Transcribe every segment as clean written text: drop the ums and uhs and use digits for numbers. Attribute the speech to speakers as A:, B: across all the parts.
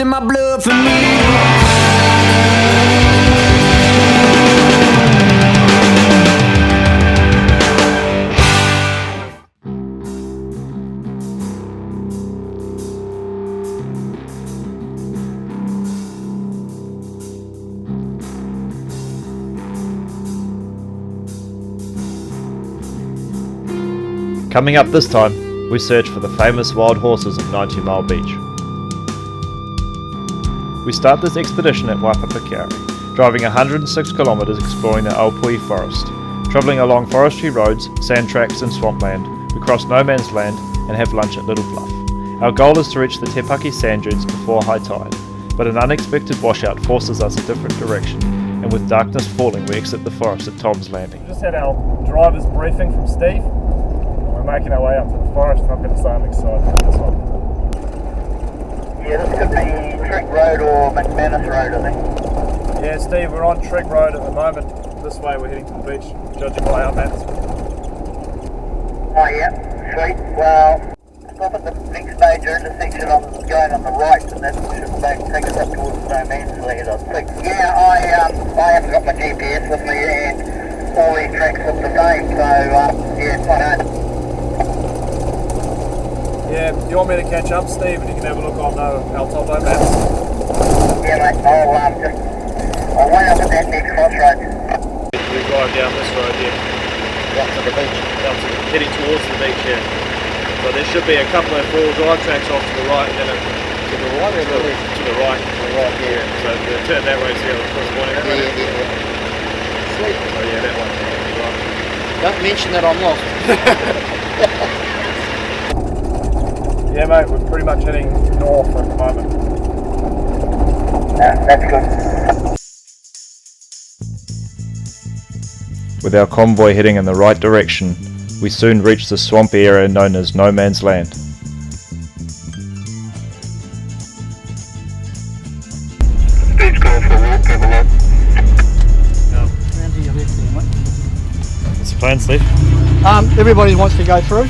A: in my blood for me.
B: Coming up this time, we search for the famous wild horses of 90 Mile Beach. We start this expedition at Waipapakari, driving 106 kilometres exploring the Aupori Forest. Travelling along forestry roads, sand tracks and swampland, we cross no man's land and have lunch at Little Bluff. Our goal is to reach the Te Paki sand dunes before high tide, but an unexpected washout forces us a different direction, and with darkness falling we exit the forest at Tom's Landing.
C: We just had our driver's briefing from Steve. Making our way up to the forest, and I'm going to say I'm excited about this one.
D: Yeah, this could be Trick Road or McManus Road, I think.
C: Yeah, Steve, we're on Trick Road at the moment. This way we're heading to the beach, judging by our maps.
D: Oh yeah, sweet. Well, stop at the next major intersection going on the right, and that should take us up towards No Man's Land, I think. Yeah, I haven't got my GPS with me, and all the tracks look the same, so yeah, it's quite hard.
C: Yeah, do you want me to catch up, Steve, and you can have a look on our Topo maps?
D: Yeah, mate, I'll line up at that next crossroad.
C: We drive down this road here.
D: Up to the beach.
C: Heading towards the beach here. So there should be a couple of four drive tracks off to the right, and then to the right or the left? To the right.
D: Yeah.
C: So turn that way, see how the cross pointing that way?
D: Yeah. Sweet.
C: Oh yeah, that one. Right.
D: Don't mention that I'm lost.
C: Yeah, mate, we're pretty much heading north at the moment.
D: That's good.
B: With our convoy heading in the right direction, we soon reach the swampy area known as No Man's Land.
D: Steve's going for a walk, have a look.
E: Round to your left there, mate.
B: What's the plan, Steve?
E: Everybody wants to go through.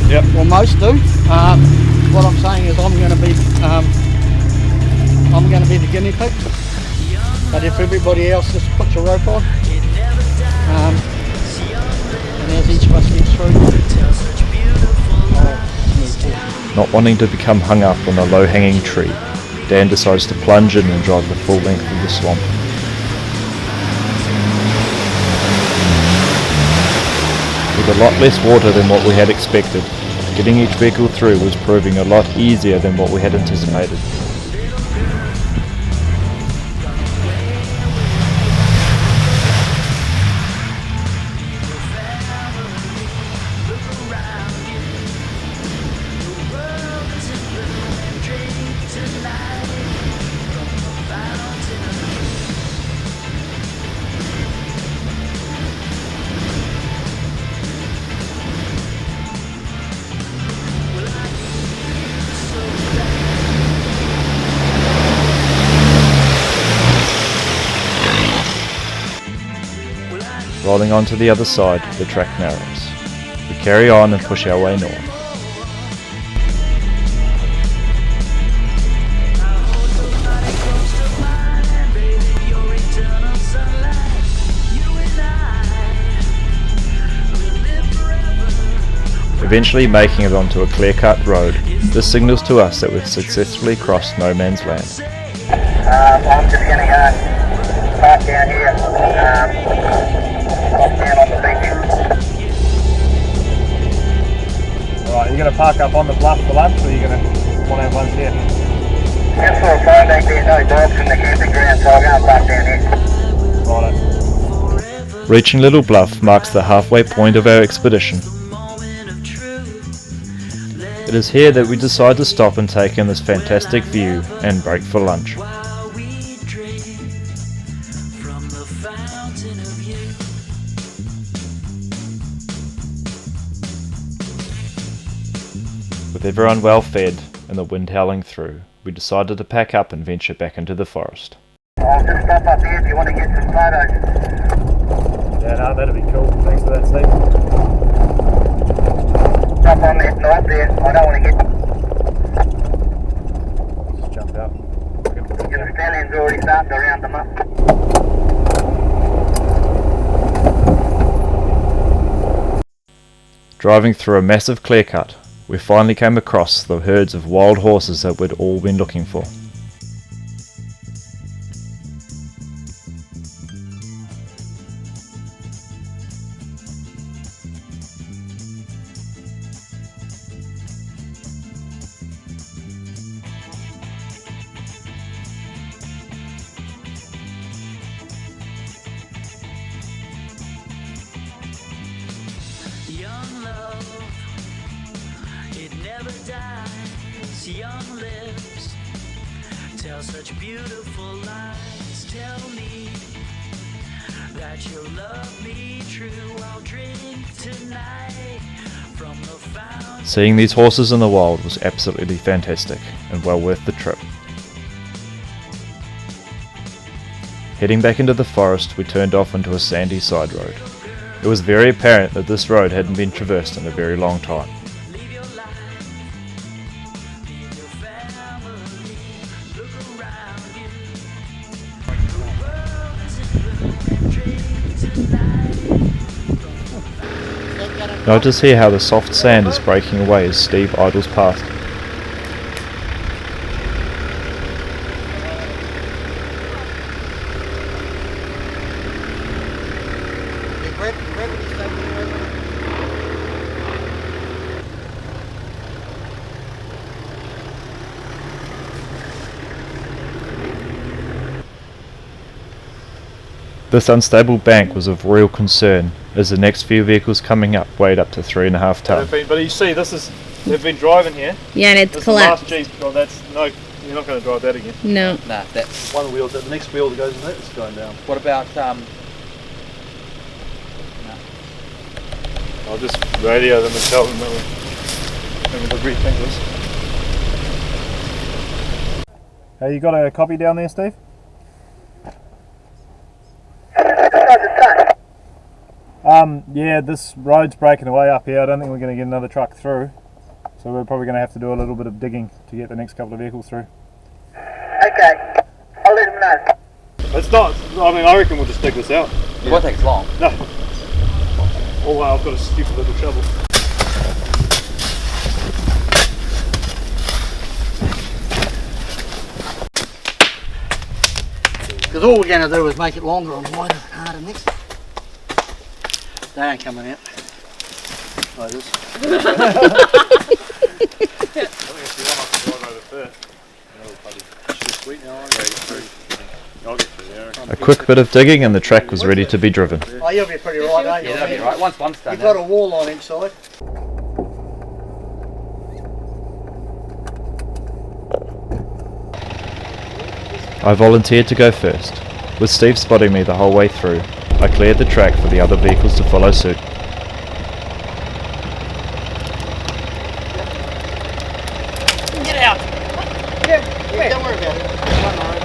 B: Yep.
E: Well, most do. What I'm saying is I'm going to be the guinea pig. But if everybody else just puts a rope on, and as each of us gets through,
B: Not wanting to become hung up on a low-hanging tree, Dan decides to plunge in and drive the full length of the swamp. With a lot less water than what we had expected, getting each vehicle through was proving a lot easier than what we had anticipated. Rolling on to the other side, the track narrows. We carry on and push our way north. Eventually making it onto a clear-cut road, this signals to us that we've successfully crossed No Man's Land.
D: I'm just going to go park down here, down on the beach.
C: Alright, you're going to park up on the bluff for lunch, or are you going to want to have lunch here?
D: Just for a phone, there's no dogs in the camping ground, so I'll go and park down here.
C: Righto.
B: Reaching Little Bluff marks the halfway point of our expedition. It is here that we decide to stop and take in this fantastic view and break for lunch. With everyone well fed and the wind howling through, we decided to pack up and venture back into the forest.
D: I'll just stop up here if you want to get some photos.
C: Yeah, no, that'd be cool. Thanks for that, Steve.
D: Stop on that knob there, I don't want to get...
C: Just jumped out.
B: Driving through a massive clear cut, we finally came across the herds of wild horses that we'd all been looking for.
A: Young love, it never dies. Young lips tell such beautiful lies. Tell me that you'll love me true. I'll drink tonight from the fountain.
B: Seeing these horses in the wild was absolutely fantastic and well worth the trip. Heading back into the forest, we turned off into a sandy side road. It was very apparent that this road hadn't been traversed in a very long time.
A: Live your life, be your family, look around you. The world is in blue, drink tonight.
B: Notice here how the soft sand is breaking away as Steve idles past. This unstable bank was of real concern, as the next few vehicles coming up weighed up to 3.5 tonne.
C: But you see, they've been driving here.
F: Yeah, and it's
C: This is the last
F: collapsed.
C: Jeep. Oh, that's no. You're not going to drive that again.
F: No.
G: Nah, that's
C: One wheel. The next wheel that goes in that is going down.
G: what about
C: I'll just radio them and tell them that we're going to rethink this. Hey, you got a copy down there, Steve? Yeah, this road's breaking away up here. I don't think we're going to get another truck through. So we're probably going to have to do a little bit of digging to get the next couple of vehicles through.
D: Okay, I'll let them know.
C: It's not, I mean, I reckon we'll just dig this out.
G: it won't take as long.
C: No. Oh wow, I've got a stupid little shovel.
E: Because all we're going to do is make it longer and wider and harder next. They ain't coming out.
C: Oh, it is.
B: A quick bit of digging and the track was ready to be driven.
E: Oh, you'll be pretty right, eh?
G: Yeah, that'll be right. Once one's done.
E: You've got a wall on each side.
B: I volunteered to go first. With Steve spotting me the whole way through, I cleared the track for the other vehicles to follow suit.
E: Yeah, don't worry about it. One road.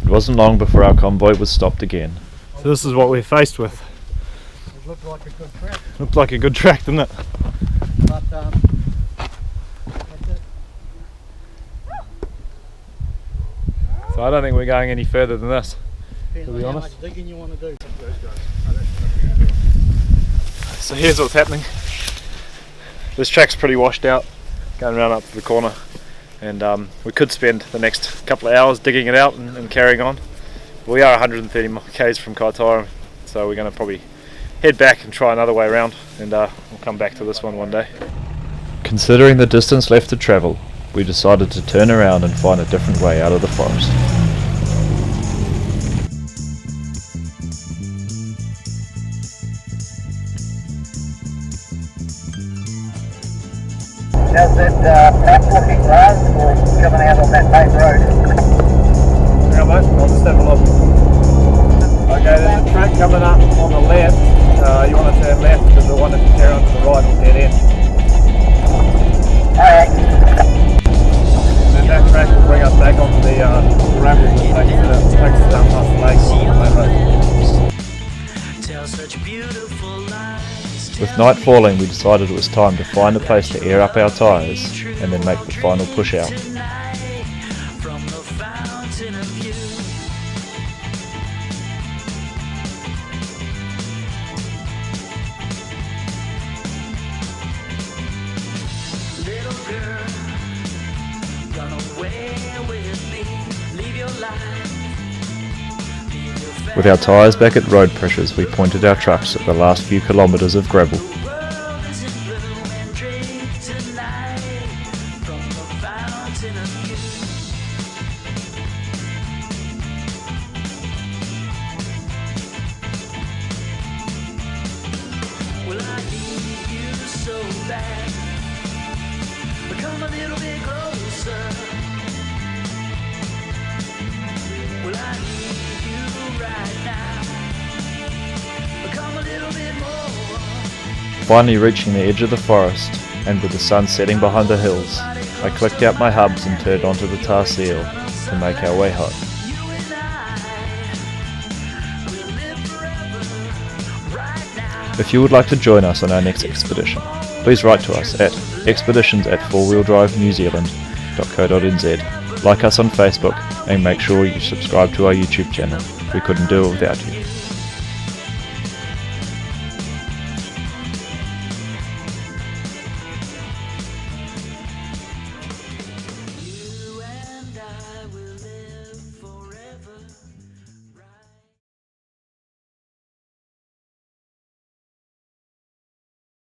B: It wasn't long before our convoy was stopped again.
C: So this is what we're faced with.
E: It looked like a good track,
C: Looked like a good track, didn't it?
E: but that's it.
C: So I don't think we're going any further than this.
E: Depends
C: To be
E: on how
C: honest.
E: much digging you want to do.
C: So here's what's happening. This track's pretty washed out, going around up to the corner, and we could spend the next couple of hours digging it out and carrying on. We are 130 k's from Kaitaia, so we're going to probably head back and try another way around, and we'll come back to this one day.
B: Considering the distance left to travel, we decided to turn around and find a different way out of the forest.
D: How's that map looking, Lars, or coming out on that main road?
C: Yeah, mate, I'll just have a look. Okay, there's a track coming up on the left. You want to turn left, because the one if you carry on to the right will dead end.
D: Alright.
C: And then that track will bring us back onto the gravel that takes us down past the lake on the main road.
A: Tell such beautiful lies.
B: With night falling, we decided it was time to find a place to air up our tyres and then make the final push out.
A: Tonight, from the fountain of youth. Little girl, run away with me. Leave your life. Leave your
B: With our tyres back at road pressures, we pointed our trucks at the last few kilometres of gravel.
A: world is in bloom and drink tonight from the fountain of youth. Well, I need you so bad, but come a little bit closer. Well, I need you right now, but come a little bit more.
B: Finally reaching the edge of the forest, and with the sun setting behind the hills, I clicked out my hubs and turned onto the tar seal to make our way home.
A: You and I will live forever right now.
B: If you would like to join us on our next expedition, please write to us at expeditions@fourwheeldrivenewzealand.co.nz, like us on Facebook, and make sure you subscribe to our YouTube channel. We couldn't do it without you.